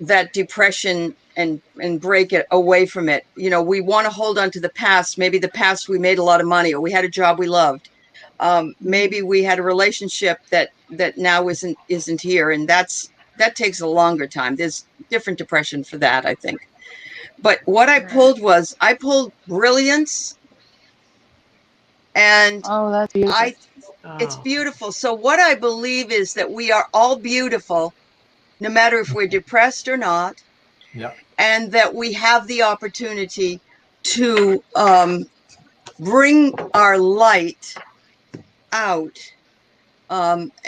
that depression and break it away from it? We want to hold on to the past. Maybe the past we made a lot of money, or we had a job we loved. Maybe we had a relationship that now isn't here, and that takes a longer time. There's different depression for that, I think. But what I pulled brilliance, and oh, that's beautiful. it's Oh. beautiful. So what I believe is that we are all beautiful, no matter if we're depressed or not, Yeah. and that we have the opportunity to bring our light out, and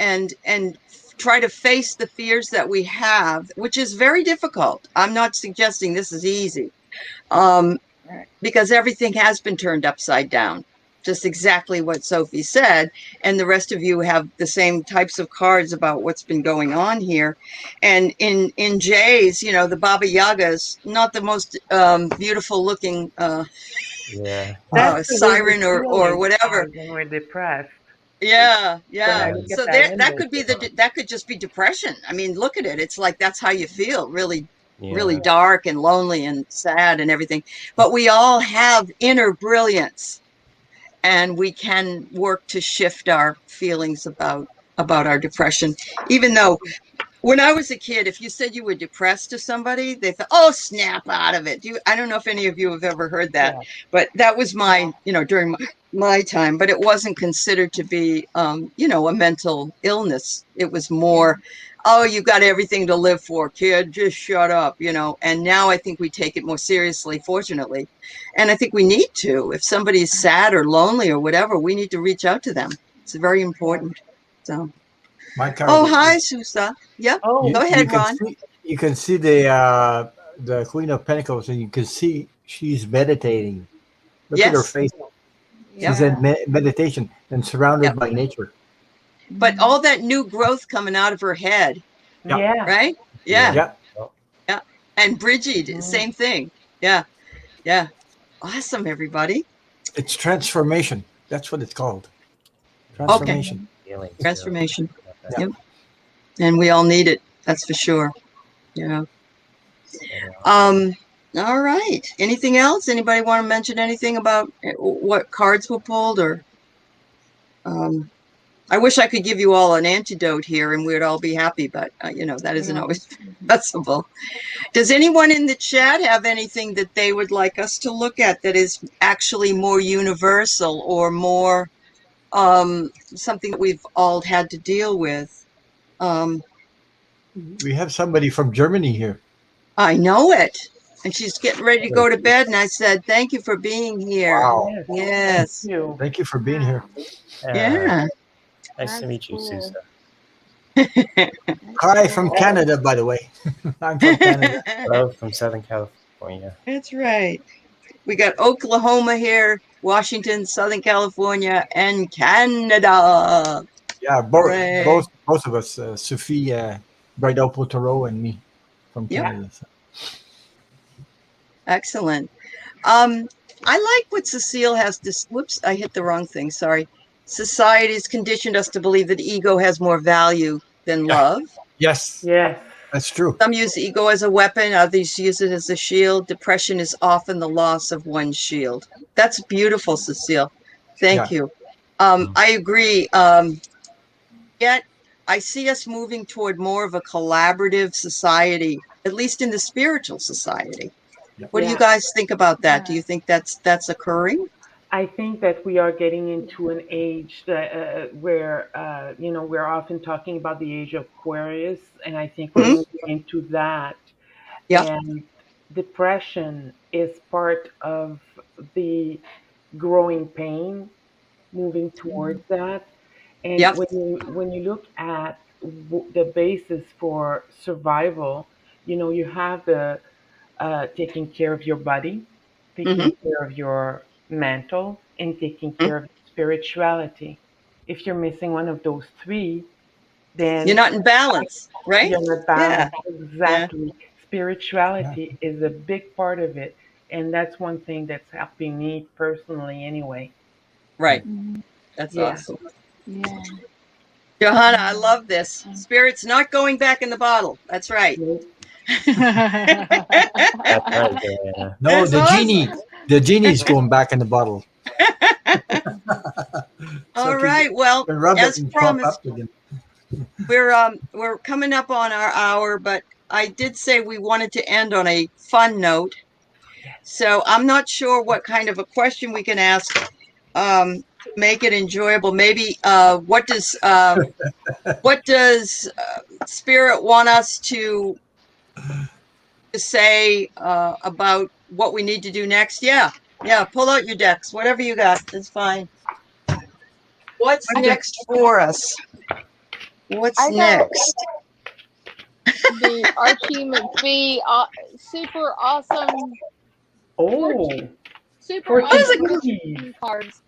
try to face the fears that we have, which is very difficult. I'm not suggesting this is easy. Because everything has been turned upside down, just exactly what Sophie said. And the rest of you have the same types of cards about what's been going on here. And in Jay's, the Baba Yaga's not the most beautiful looking Yeah. That's the way we siren feel or whatever. inside when we're depressed. Yeah, When yeah. I Yeah. look at So that that image. could be that could just be depression. I mean, look at it. It's like that's how you feel, really, really Yeah. dark and lonely and sad and everything. But we all have inner brilliance, and we can work to shift our feelings about our depression. Even though When I was a kid, if you said you were depressed to somebody, they thought, "Oh, snap out of it." I don't know if any of you have ever heard that, but that was during my time. But it wasn't considered to be, a mental illness. It was more, "Oh, you got everything to live for, kid. Just shut up," And now I think we take it more seriously, fortunately, and I think we need to. If somebody's sad or lonely or whatever, we need to reach out to them. It's very important. So. My card. Oh, hi, Susa. Yep. Oh, Go ahead, Ron. You can see the Queen of Pentacles, and you can see she's meditating. Look at her face. She's in meditation and surrounded by nature. But all that new growth coming out of her head. Yeah. Right? Yeah. Yeah. And Bridget, same thing. Yeah. Yeah. Awesome, everybody. It's transformation. That's what it's called. Transformation. Okay. Transformation. Yep. And we all need it. That's for sure. Yeah. All right. Anything else? Anybody want to mention anything about what cards were pulled, or I wish I could give you all an antidote here and we'd all be happy, but that isn't always possible. Does anyone in the chat have anything that they would like us to look at that is actually more universal or more something that we've all had to deal with? We have somebody from Germany here. I know it. And she's getting ready to go to bed. And I said, "Thank you for being here." Wow. Yes. Thank you for being here. Yeah. Nice to meet you, Susa. Hi from Canada, by the way. I'm from Canada. Hello from Southern California. That's right. We got Oklahoma here, Washington, Southern California, and Canada. Yeah, both of us, Sophie, Bridal Potero, and me from Canada. So. Excellent. I like what Cecile has this. Whoops, I hit the wrong thing. Sorry. Society's conditioned us to believe that ego has more value than love. Yes. Yes. That's true. Some use ego as a weapon. Others use it as a shield. Depression is often the loss of one's shield. That's beautiful, Cecile. Thank you. I agree. Yet I see us moving toward more of a collaborative society, at least in the spiritual society. What do you guys think about that? Do you think that's occurring? I think that we are getting into an age that, where, we're often talking about the age of Aquarius, and I think we're moving into that. Yeah. And depression is part of the growing pain, moving towards that. And when you look at the basis for survival, you have the taking care of your body, taking care of your mental, and taking care of spirituality. If you're missing one of those three, then you're not in balance, right? You're not balanced. Exactly. Spirituality is a big part of it, and that's one thing that's helping me personally anyway. Right. That's awesome. Yeah. Johanna, I love this. Spirit's not going back in the bottle. That's right. No, the genie's going back in the bottle. All right. Well, as promised, we're coming up on our hour, but I did say we wanted to end on a fun note. So I'm not sure what kind of a question we can ask. Make it enjoyable. Maybe what does Spirit want us to say about what we need to do next? Yeah, pull out your decks, whatever you got, it's fine. What's next for us? What's next? The Archie McPhee super awesome super awesome cards.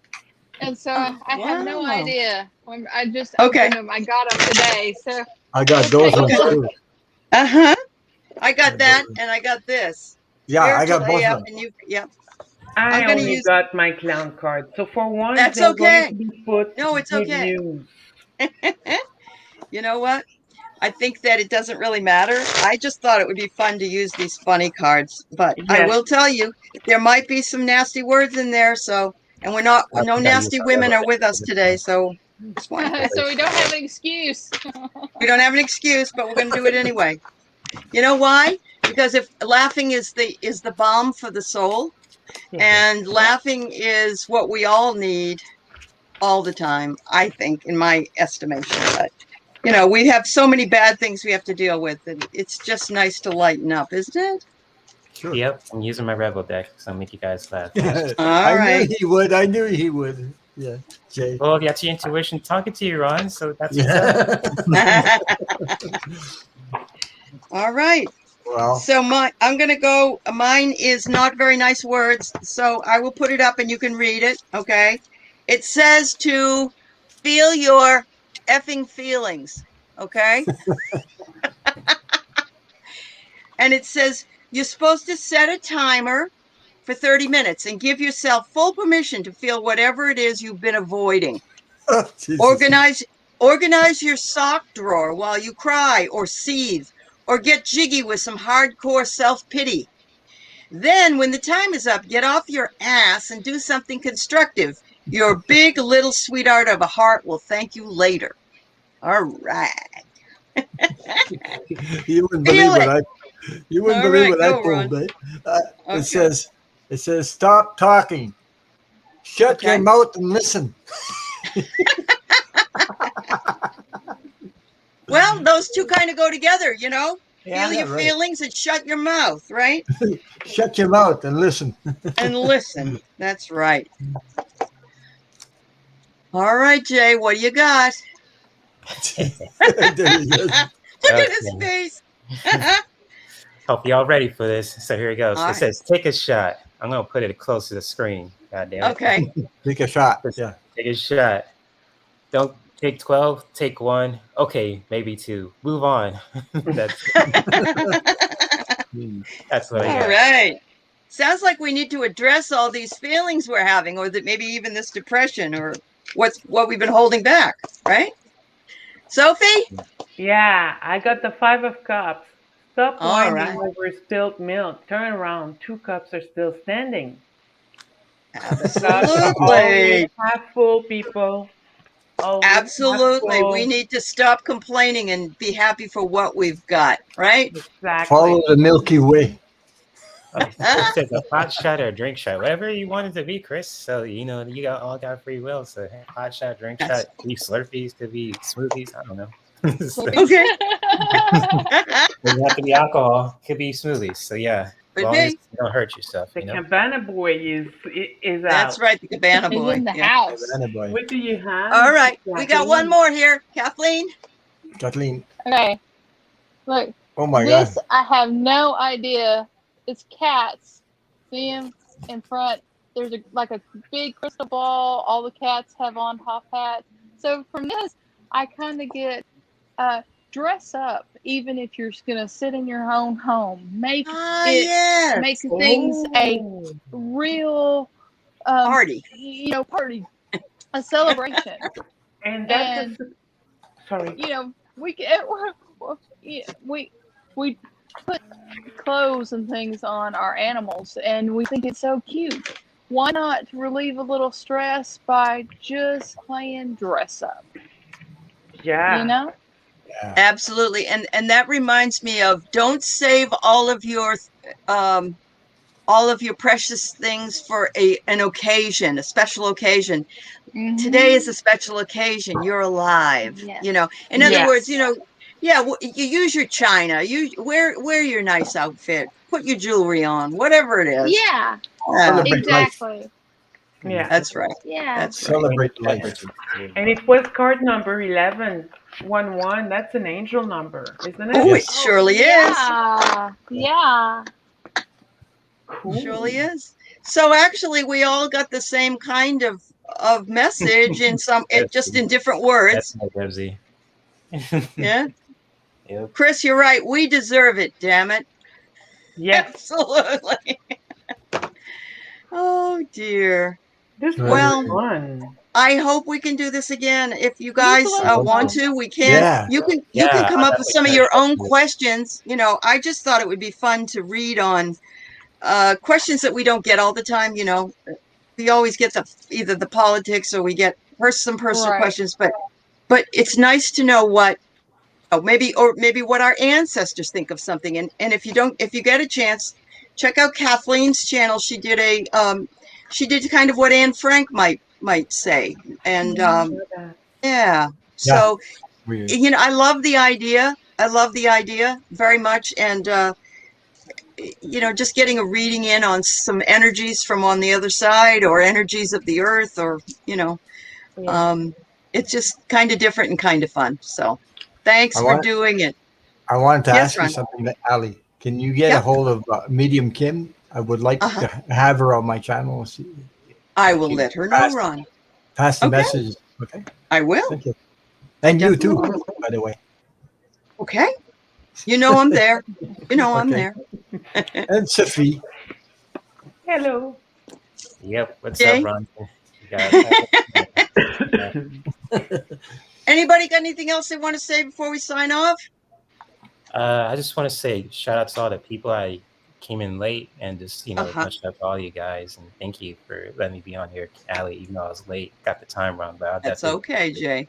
And so I have no idea. I just opened them. I got them today. So I got those ones too. I got that, and I got this. Yeah, I got both of them. And I only got my clown card. So for one, that's okay. No, it's okay. You know what? I think that it doesn't really matter. I just thought it would be fun to use these funny cards, but I will tell you, there might be some nasty words in there. So, and no nasty women are with us today. So So we don't have an excuse. We don't have an excuse, but we're going to do it anyway. You know why? Because if laughing is the balm for the soul, and laughing is what we all need all the time, I think, in my estimation. But, you know, we have so many bad things we have to deal with, and it's just nice to lighten up, isn't it? Sure. Yep, I'm using my Rebel deck, so I'll make you guys laugh. I knew he would. I knew he would. Yeah, Jay. Well, that's your intuition talking to you, Ron. So that's what's up. All right. Well, so I'm going to go. Mine is not very nice words, so I will put it up and you can read it. Okay. It says to feel your effing feelings. Okay. And it says you're supposed to set a timer for 30 minutes and give yourself full permission to feel whatever it is you've been avoiding. Organize your sock drawer while you cry or seethe, or get jiggy with some hardcore self-pity. Then, when the time is up, get off your ass and do something constructive. Your big little sweetheart of a heart will thank you later. All right. You wouldn't believe what I pulled, eh? Okay. It says stop talking. Shut your mouth and listen. Well, those two kind of go together, you know? Feel your feelings and shut your mouth, right? Shut your mouth and listen. And listen. That's right. All right, Jay, what do you got? Look at his face. Hope y'all ready for this. So here it goes. It says, take a shot. I'm going to put it close to the screen. God damn it. Okay. Take a shot. Yeah. Take a shot. Don't take 12. Take 1. Okay, maybe 2. Move on. That's what I got. All right. Sounds like we need to address all these feelings we're having, or that maybe even this depression, or what we've been holding back, right? Sophie? Yeah, I got the 5 of Cups. Stop whining over spilled milk. Turn around. 2 cups are still standing. Absolutely. Half full, people. Absolutely. We need to stop complaining and be happy for what we've got, right? Exactly. Follow the Milky Way. It says a hot shot or a drink shot, whatever you want it to be, Chris. So you know you all got free will. So hot shot, drink shot, could be Slurpees, could be smoothies. I don't know. Okay. Doesn't have to be alcohol. Could be smoothies. So yeah, as long as you don't hurt yourself. The Cabana Boy is out. That's right, the Cabana Boy. He's in the house. Boy. What do you have? All right, we got one more here, Kathleen. Okay. Look. Oh my God. God. I have no idea. It's cats. See them in front. There's a big crystal ball. All the cats have on top hats. So from this, I kind of get dress up, even if you're gonna sit in your own home. Make things a real party. You know, party, a celebration. And that's sorry. You know, we put clothes and things on our animals, and we think it's so cute. Why not relieve a little stress by just playing dress up? Yeah. You know? Yeah. Absolutely. And that reminds me of, don't save all of your precious things for an occasion, a special occasion. Mm-hmm. Today is a special occasion. You're alive. Yes. You know, in other words, you know, you use your china, you wear your nice outfit, put your jewelry on, whatever it is. Yeah. Exactly. Life. Yeah. That's right. Yeah. That's celebrate life. And it was card number 1111. That's an angel number, isn't it? Oh, it surely is. Yeah. Cool. Surely is. So actually, we all got the same kind of message in just in different words. That's my Debsy. Yeah. Yep. Chris, you're right. We deserve it. Damn it. Yes. Absolutely. Oh dear. This was fun. I hope we can do this again. If you guys want to, we can. Yeah. You can come up with some of your own questions. You know, I just thought it would be fun to read on questions that we don't get all the time. You know, we always get either the politics or we get some personal Right. questions, but it's nice to know what maybe what our ancestors think of something. And if you get a chance, check out Kathleen's channel. She did kind of what Anne Frank might say. And yeah. So I love the idea. Very much. And just getting a reading in on some energies from on the other side, or energies of the earth, or it's just kind of different and kind of fun. So thanks for doing it. I wanted to ask you Ron. something, Ali. Can you get a hold of Medium Kim? I would like to have her on my channel. I will let her know, Ron. Pass the message. Okay. I will. Thank you. And you too, by the way. Okay. I'm there. I'm there. And Sophie. Hello. Yep. What's up, Ron? Anybody got anything else they want to say before we sign off? I just want to say shout out to all the people I came in late, and just much love to all you guys, and thank you for letting me be on here, Ali. Even though I was late, got the time wrong, but that's okay, Jay.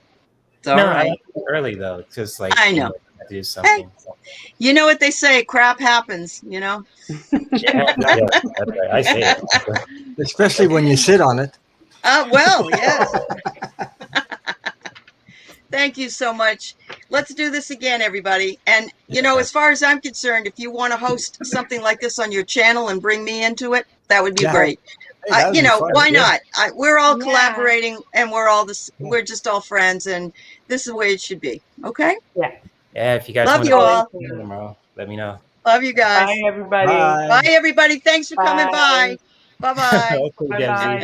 It's all right. I like it early though, because I know. I do something. Hey, you know what they say? Crap happens. Yeah, that's right. I say it, especially when you sit on it. Well, yes. Thank you so much. Let's do this again, everybody. And, as far as I'm concerned, if you want to host something like this on your channel and bring me into it, that would be great. Hey, why not? We're all collaborating, and we're just all friends, and this is the way it should be. Okay? Yeah, if you guys love you all. Tomorrow, let me know. Love you guys. Bye, everybody. Bye everybody. Thanks for coming by. Bye-bye. Okay, Bye-bye.